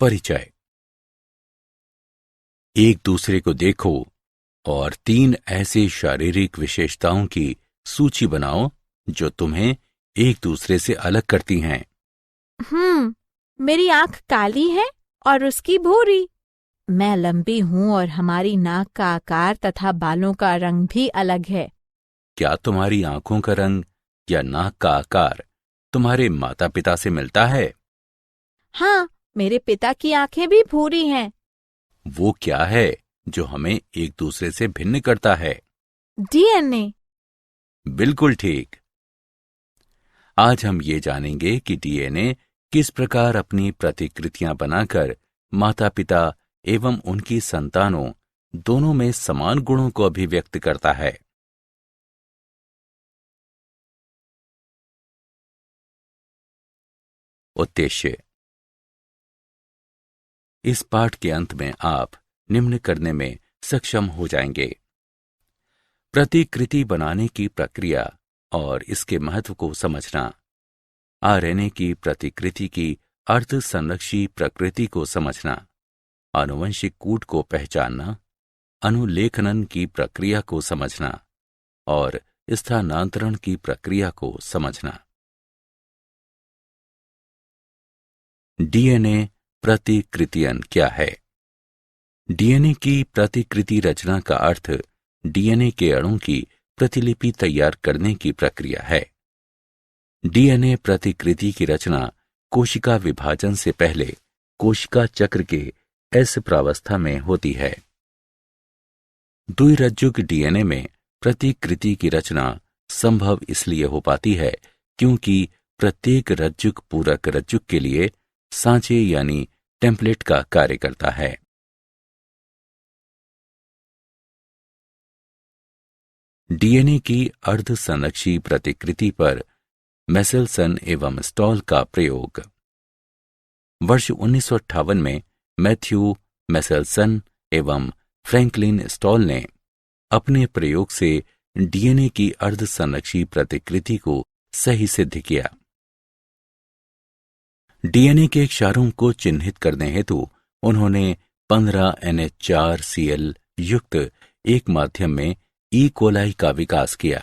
परिचय। एक दूसरे को देखो और 3 ऐसे शारीरिक विशेषताओं की सूची बनाओ जो तुम्हें एक दूसरे से अलग करती हैं। मेरी आंख काली है और उसकी भूरी। मैं लंबी हूँ और हमारी नाक का आकार तथा बालों का रंग भी अलग है। क्या तुम्हारी आंखों का रंग या नाक का आकार तुम्हारे माता पिता से मिलता है? हाँ, मेरे पिता की आंखें भी भूरी हैं। वो क्या है जो हमें एक दूसरे से भिन्न करता है? डीएनए। बिल्कुल ठीक। आज हम ये जानेंगे कि डीएनए किस प्रकार अपनी प्रतिकृतियां बनाकर माता पिता एवं उनकी संतानों दोनों में समान गुणों को अभिव्यक्त करता है। उद्देश्य। इस पाठ के अंत में आप निम्न करने में सक्षम हो जाएंगे: प्रतिकृति बनाने की प्रक्रिया और इसके महत्व को समझना, आरएनए की प्रतिकृति की अर्ध संरक्षी प्रकृति को समझना, आनुवंशिक कूट को पहचानना, अनुलेखनन की प्रक्रिया को समझना और स्थानांतरण की प्रक्रिया को समझना। डीएनए प्रतिकृतियन क्या है? डीएनए की प्रतिकृति रचना का अर्थ डीएनए के अणु की प्रतिलिपि तैयार करने की प्रक्रिया है। डीएनए प्रतिकृति की रचना कोशिका विभाजन से पहले कोशिका चक्र के एस प्रावस्था में होती है। द्विरज्जुक डीएनए में प्रतिकृति की रचना संभव इसलिए हो पाती है क्योंकि प्रत्येक रज्जुक पूरक रज्जुक के लिए सांचे यानी टेम्पलेट का कार्य करता है। डीएनए की अर्ध संरक्षी प्रतिकृति पर मेसेल्सन एवं स्टॉल का प्रयोग। वर्ष 1958 में मैथ्यू मेसेल्सन एवं फ्रैंकलिन स्टॉल ने अपने प्रयोग से डीएनए की अर्ध संरक्षी प्रतिकृति को सही सिद्ध किया। डीएनए के क्षारों को चिन्हित करने हेतु उन्होंने 15 NH4Cl युक्त एक माध्यम में ई कोलाई का विकास किया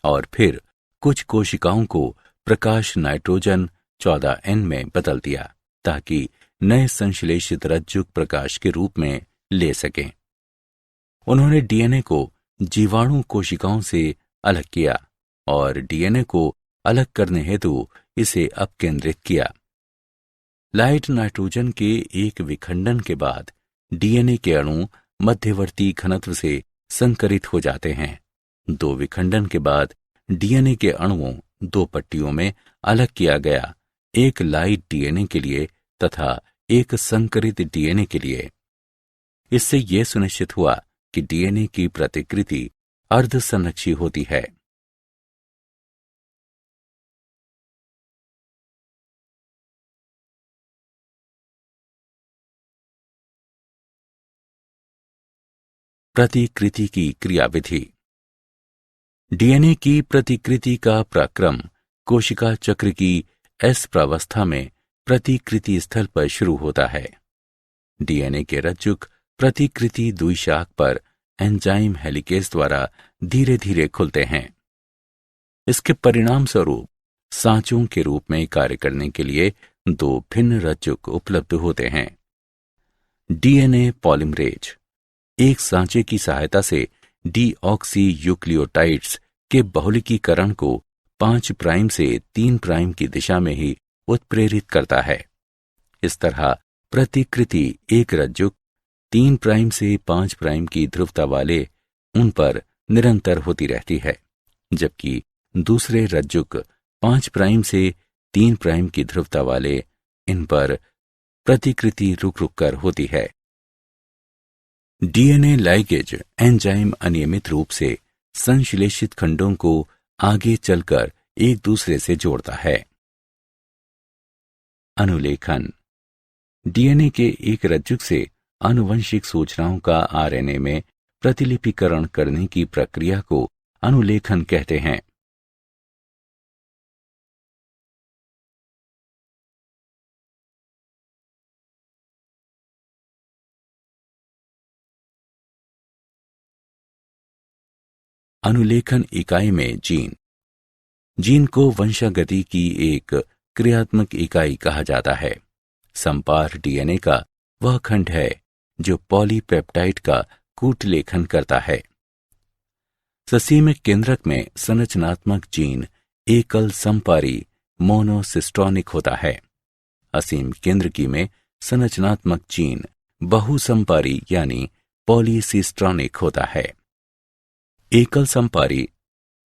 और फिर कुछ कोशिकाओं को प्रकाश नाइट्रोजन 14N में बदल दिया ताकि नए संश्लेषित रज्जुक प्रकाश के रूप में ले सकें। उन्होंने डीएनए को जीवाणु कोशिकाओं से अलग किया और डीएनए को अलग करने हेतु इसे अपकेंद्रित किया। लाइट नाइट्रोजन के एक विखंडन के बाद डीएनए के अणु मध्यवर्ती घनत्व से संकरित हो जाते हैं। 2 विखंडन के बाद डीएनए के अणुओं 2 पट्टियों में अलग किया गया, एक लाइट डीएनए के लिए तथा एक संकरित डीएनए के लिए। इससे यह सुनिश्चित हुआ कि डीएनए की प्रतिकृति अर्ध संरक्षी होती है। प्रतिकृति की क्रियाविधि। डीएनए की प्रतिकृति का प्रक्रम कोशिका चक्र की एस प्रावस्था में प्रतिकृति स्थल पर शुरू होता है। डीएनए के रज्जुक प्रतिकृति द्विशाख पर एंजाइम हेलिकेज द्वारा धीरे धीरे खुलते हैं। इसके परिणाम स्वरूप सांचों के रूप में कार्य करने के लिए 2 भिन्न रज्जुक उपलब्ध होते हैं। डीएनए पॉलिमरेज एक सांचे की सहायता से डीऑक्सी यूक्लियोटाइड्स के बहुलकीकरण को 5 प्राइम से 3 प्राइम की दिशा में ही उत्प्रेरित करता है। इस तरह प्रतिकृति एक रज्जुक 3 प्राइम से 5 प्राइम की ध्रुवता वाले उन पर निरंतर होती रहती है, जबकि दूसरे रज्जुक 5 प्राइम से 3 प्राइम की ध्रुवता वाले इन पर प्रतिकृति रुक रुक कर होती है। डीएनए लाइगेज एंजाइम अनियमित रूप से संश्लेषित खंडों को आगे चलकर एक दूसरे से जोड़ता है। अनुलेखन डीएनए के एक रज्जुक से आनुवंशिक सूचनाओं का आरएनए में प्रतिलिपिकरण करने की प्रक्रिया को अनुलेखन कहते हैं। अनुलेखन इकाई में जीन को वंशागति की एक क्रियात्मक इकाई कहा जाता है। संपार डीएनए का वह खंड है जो पॉलीपेप्टाइड का कूटलेखन करता है। ससीमिक केंद्रक में संरचनात्मक जीन एकल संपारी मोनोसिस्टोनिक होता है। असीम केंद्रकी में संरचनात्मक जीन बहुसंपारी यानी पॉलीसिस्ट्रॉनिक होता है। एकल संपारी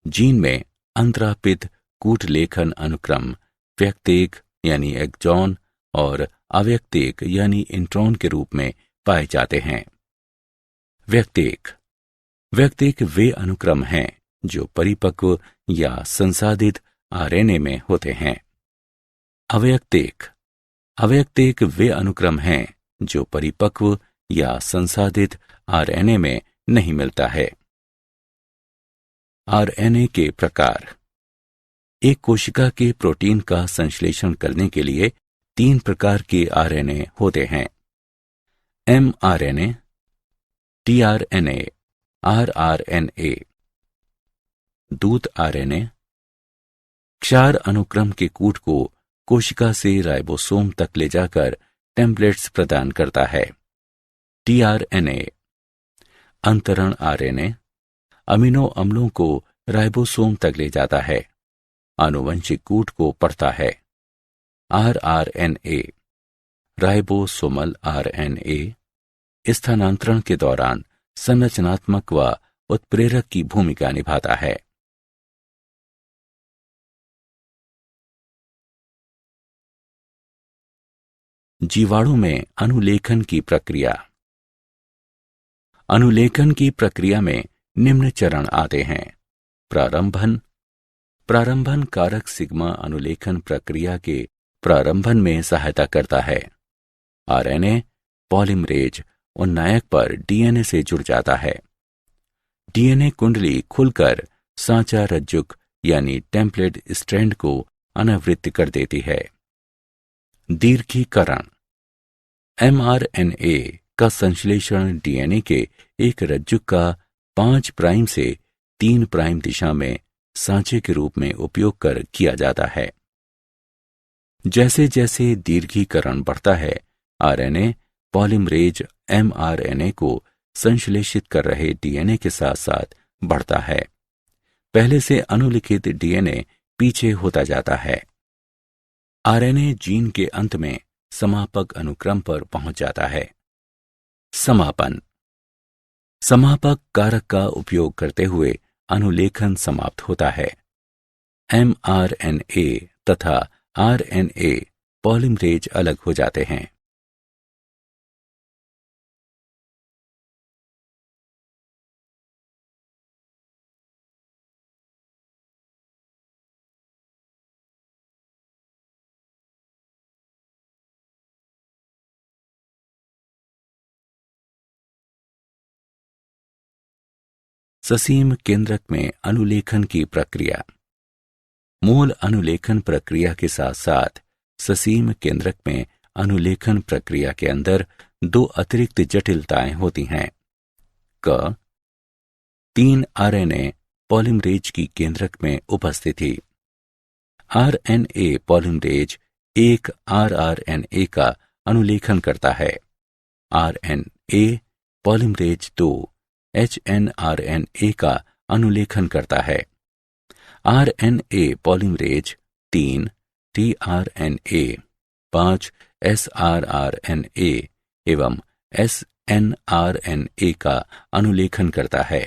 जीन में अंतरापित कूटलेखन अनुक्रम व्यक्तेक यानी एक्सॉन और अव्यक्तेक यानी इंट्रॉन के रूप में पाए जाते हैं। व्यक्तेक वे अनुक्रम हैं जो परिपक्व या संसाधित आरएनए में होते हैं। अव्यक्तेक वे अनुक्रम हैं जो परिपक्व या संसाधित आरएनए में नहीं मिलता है। आरएनए के प्रकार। एक कोशिका के प्रोटीन का संश्लेषण करने के लिए 3 प्रकार के आरएनए होते हैं: एमआरएनए, टीआरएनए, आरआरएनए। दूत आरएनए क्षार अनुक्रम के कूट को कोशिका से राइबोसोम तक ले जाकर टेम्पलेट्स प्रदान करता है। टीआरएनए अंतरण आरएनए अमीनो अम्लों को राइबोसोम तक ले जाता है, आनुवंशिक कूट को पढ़ता है। आरआरएनए राइबोसोमल आरएनए स्थानांतरण के दौरान संरचनात्मक व उत्प्रेरक की भूमिका निभाता है। जीवाणु में अनुलेखन की प्रक्रिया। अनुलेखन की प्रक्रिया में निम्न चरण आते हैं: प्रारंभन कारक सिग्मा अनुलेखन प्रक्रिया के प्रारंभन में सहायता करता है। आरएनए पॉलीमरेज उन्नायक पर डीएनए से जुड़ जाता है। डीएनए कुंडली खुलकर सांचा रज्जुक यानी टेम्पलेट स्ट्रैंड को अनावृत कर देती है। दीर्घीकरण एमआरएनए का संश्लेषण डीएनए के एक रज्जुक का 5 प्राइम से 3 प्राइम दिशा में सांचे के रूप में उपयोग कर किया जाता है। जैसे जैसे दीर्घीकरण बढ़ता है, आरएनए पॉलीमरेज एमआरएनए को संश्लेषित कर रहे डीएनए के साथ साथ बढ़ता है। पहले से अनुलिखित डीएनए पीछे होता जाता है। आरएनए जीन के अंत में समापक अनुक्रम पर पहुंच जाता है। समापक कारक का उपयोग करते हुए अनुलेखन समाप्त होता है। एमआरएनए तथा आरएनए पॉलीमरेज अलग हो जाते हैं। ससीम केंद्रक में अनुलेखन की प्रक्रिया। मूल अनुलेखन प्रक्रिया के साथ साथ ससीम केंद्रक में अनुलेखन प्रक्रिया के अंदर 2 अतिरिक्त जटिलताएं होती हैं। 3 आरएनए पॉलीमरेज की केंद्रक में उपस्थिति। आरएनए पॉलीमरेज 1 आरआरएनए का अनुलेखन करता है। आरएनए पॉलीमरेज 2 एचएनआरएनए का अनुलेखन करता है। आरएनए पॉलीमरेज 3 टीआरएनए 5 एसआरआरएनए एवं एसएनआरएनए का अनुलेखन करता है।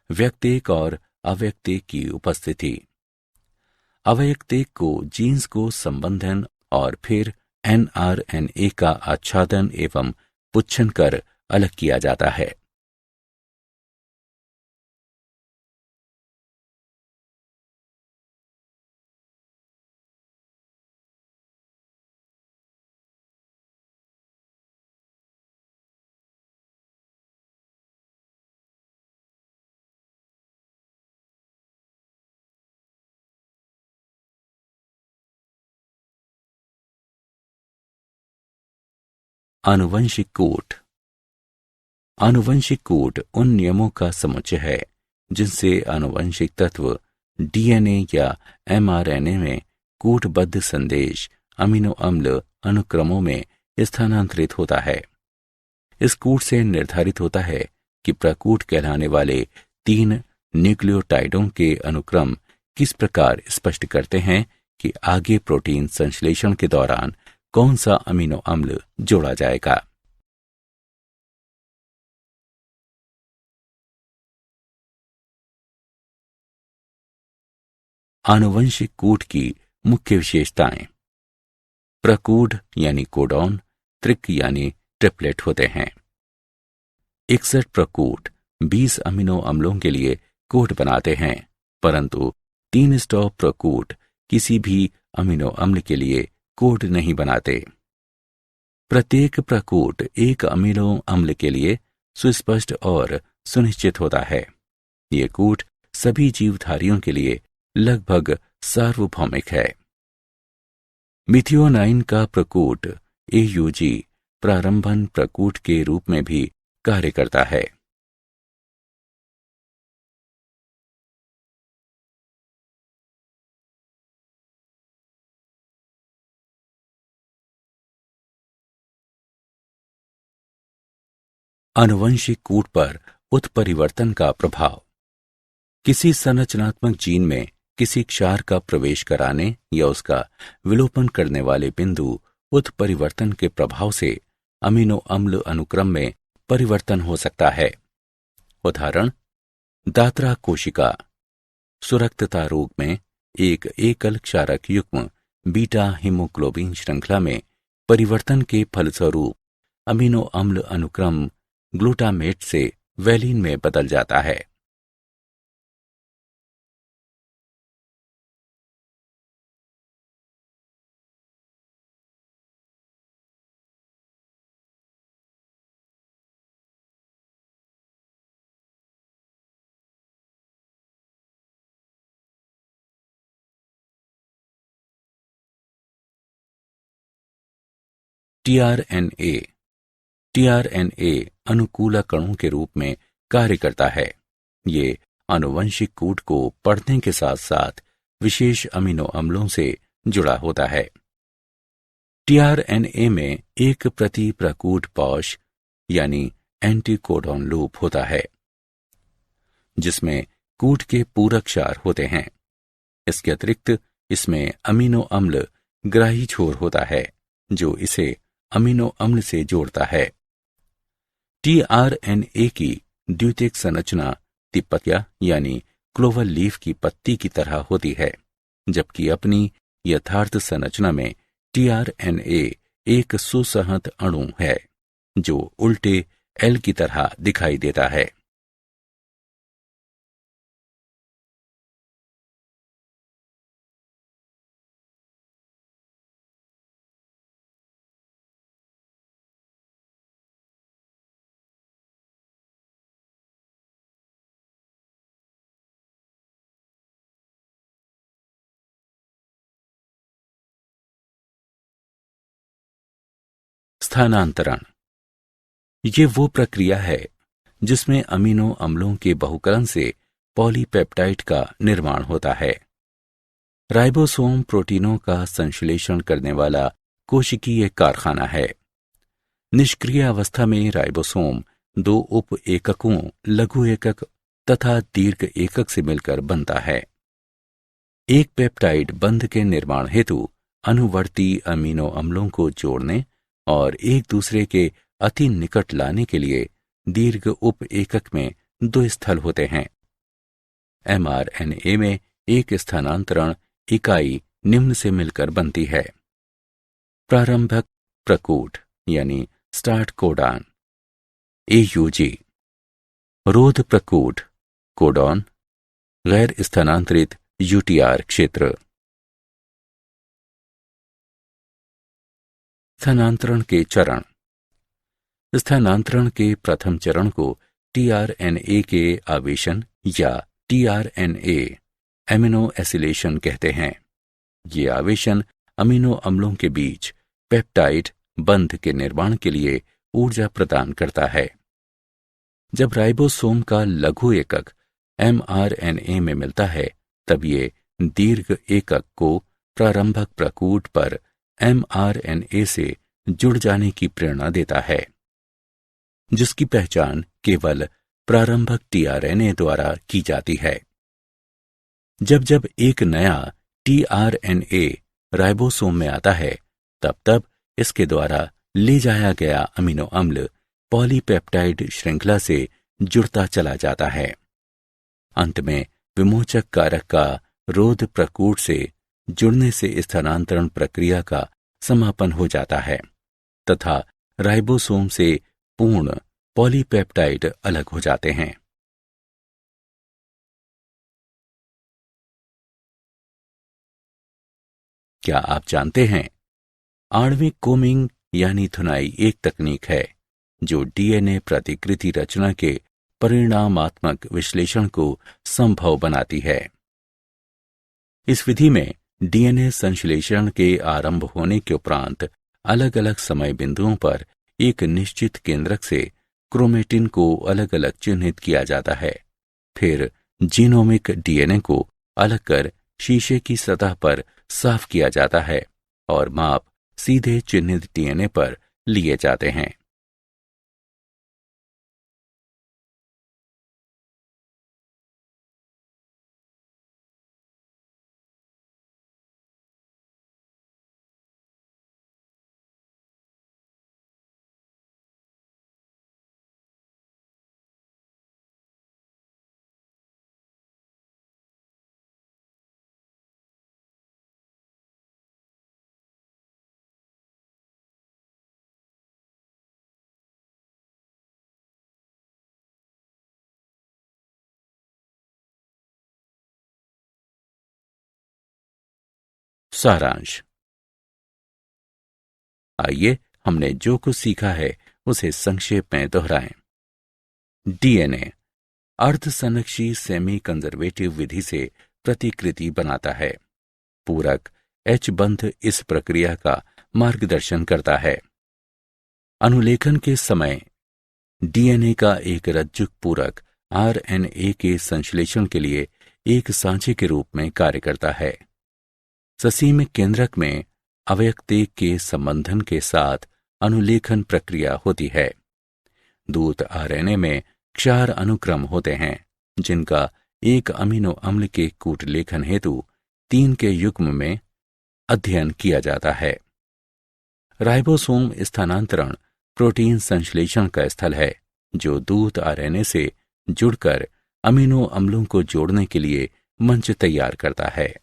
व्यक्तेक और अव्यक्तेक की उपस्थिति। अव्यक्तेक को जीन्स को संबंधन और फिर एनआरएनए का आच्छादन एवं पुच्छन कर अलग किया जाता है। आनुवंशिक कूट। आनुवंशिक कूट उन नियमों का समुच्चय है जिनसे आनुवंशिक तत्व डीएनए या एमआरएनए में कूटबद्ध संदेश अमीनो अम्ल अनुक्रमों में स्थानांतरित होता है। इस कूट से निर्धारित होता है कि प्रकूट कहलाने वाले 3 न्यूक्लियोटाइडों के अनुक्रम किस प्रकार स्पष्ट करते हैं कि आगे प्रोटीन संश्लेषण के दौरान कौन सा अमीनो अम्ल जोड़ा जाएगा। आनुवंशिक कूट की मुख्य विशेषताएं। प्रकूट यानी कोडॉन, त्रिक यानी ट्रिपलेट होते हैं। 61 प्रकूट 20 अमीनो अम्लों के लिए कोड बनाते हैं, परंतु 3 स्टॉप प्रकूट किसी भी अमीनो अम्ल के लिए कोड नहीं बनाते। प्रत्येक प्रकूट एक अमीनो अम्ल के लिए सुस्पष्ट और सुनिश्चित होता है। ये कूट सभी जीवधारियों के लिए लगभग सार्वभौमिक है। मिथियोनाइन का प्रकूट AUG प्रारंभन प्रकूट के रूप में भी कार्य करता है। आनुवंशिक कूट पर उत्परिवर्तन का प्रभाव। किसी संरचनात्मक जीन में किसी क्षार का प्रवेश कराने या उसका विलोपन करने वाले बिंदु उत्परिवर्तन के प्रभाव से अमीनो अम्ल अनुक्रम में परिवर्तन हो सकता है। उदाहरण, दात्रा कोशिका सुरक्तता रोग में एक एकल क्षारक युग्म बीटा हीमोग्लोबिन श्रृंखला में परिवर्तन के फलस्वरूप अमीनो अम्ल अनुक्रम ग्लूटामेट से वैलीन में बदल जाता है। टीआरएनए अनुकूलक अणु के रूप में कार्य करता है। ये आनुवंशिक कूट को पढ़ने के साथ साथ विशेष अमीनो अम्लों से जुड़ा होता है। टीआरएनए में एक प्रति प्रकूट पॉश यानी एंटीकोडॉन लूप होता है, जिसमें कूट के पूरक क्षार होते हैं। इसके अतिरिक्त इसमें अमीनो अम्ल ग्राही छोर होता है जो इसे अमीनो अम्ल से जोड़ता है। टीआरएनए की द्वितीयक संरचना तिपतिया यानी क्लोवर लीफ की पत्ती की तरह होती है, जबकि अपनी यथार्थ संरचना में टीआरएनए एक सुसंहत अणु है जो उल्टे एल की तरह दिखाई देता है। स्थानांतरण ये वो प्रक्रिया है जिसमें अमीनो अम्लों के बहुकरण से पॉलीपेप्टाइड का निर्माण होता है। राइबोसोम प्रोटीनों का संश्लेषण करने वाला कोशिकीय कारखाना है। निष्क्रिय अवस्था में राइबोसोम 2 उप एककों लघु एकक तथा दीर्घ एकक से मिलकर बनता है। एक पेप्टाइड बंध के निर्माण हेतु अनुवर्ती अमीनो अम्लों को जोड़ने और एक दूसरे के अति निकट लाने के लिए दीर्घ उप एकक में 2 स्थल होते हैं। एमआरएनए में एक स्थानांतरण इकाई निम्न से मिलकर बनती है। प्रारंभक प्रकूट यानी स्टार्ट कोडान AUG, रोध प्रकूट कोडॉन, गैर स्थानांतरित UTR क्षेत्र। स्थानांतरण के चरण। स्थानांतरण के प्रथम चरण को टीआरएनए के आवेशन या टीआरएनए एमिनो एसिलेशन कहते हैं। ये आवेशन अमीनो अम्लों के बीच पेप्टाइड बंध के निर्माण के लिए ऊर्जा प्रदान करता है। जब राइबोसोम का लघु एकक mRNA में मिलता है, तब ये दीर्घ एकक को प्रारंभक प्रकूट पर mRNA से जुड़ जाने की प्रेरणा देता है, जिसकी पहचान केवल प्रारंभक tRNA द्वारा की जाती है। जब जब एक नया tRNA राइबोसोम में आता है, तब तब इसके द्वारा ले जाया गया अमीनो अम्ल पॉलीपेप्टाइड श्रृंखला से जुड़ता चला जाता है। अंत में विमोचक कारक का रोध प्रकूट से जुड़ने से स्थानांतरण प्रक्रिया का समापन हो जाता है तथा राइबोसोम से पूर्ण पॉलीपेप्टाइड अलग हो जाते हैं। क्या आप जानते हैं, आणविक कोमिंग यानी धुनाई एक तकनीक है जो डीएनए प्रतिकृति रचना के परिणामात्मक विश्लेषण को संभव बनाती है। इस विधि में डीएनए संश्लेषण के आरंभ होने के उपरांत अलग अलग समय बिंदुओं पर एक निश्चित केंद्रक से क्रोमेटिन को अलग अलग चिन्हित किया जाता है। फिर जीनोमिक डीएनए को अलग कर शीशे की सतह पर साफ किया जाता है और माप सीधे चिन्हित डीएनए पर लिए जाते हैं। सारांश। आइए हमने जो कुछ सीखा है उसे संक्षेप में दोहराएं। डीएनए अर्धसंरक्षी सेमी कंजर्वेटिव विधि से प्रतिकृति बनाता है। पूरक एच बंध इस प्रक्रिया का मार्गदर्शन करता है। अनुलेखन के समय डीएनए का एक रज्जुक पूरक आरएनए के संश्लेषण के लिए एक सांचे के रूप में कार्य करता है। ससीम केंद्रक में अवयक्तेक के संबंधन के साथ अनुलेखन प्रक्रिया होती है। दूत आरएनए में क्षार अनुक्रम होते हैं, जिनका एक अमीनो अम्ल के कूटलेखन हेतु 3 के युग्म में अध्ययन किया जाता है। राइबोसोम स्थानांतरण प्रोटीन संश्लेषण का स्थल है, जो दूत आरएनए से जुड़कर अमीनो अम्लों को जोड़ने के लिए मंच तैयार करता है।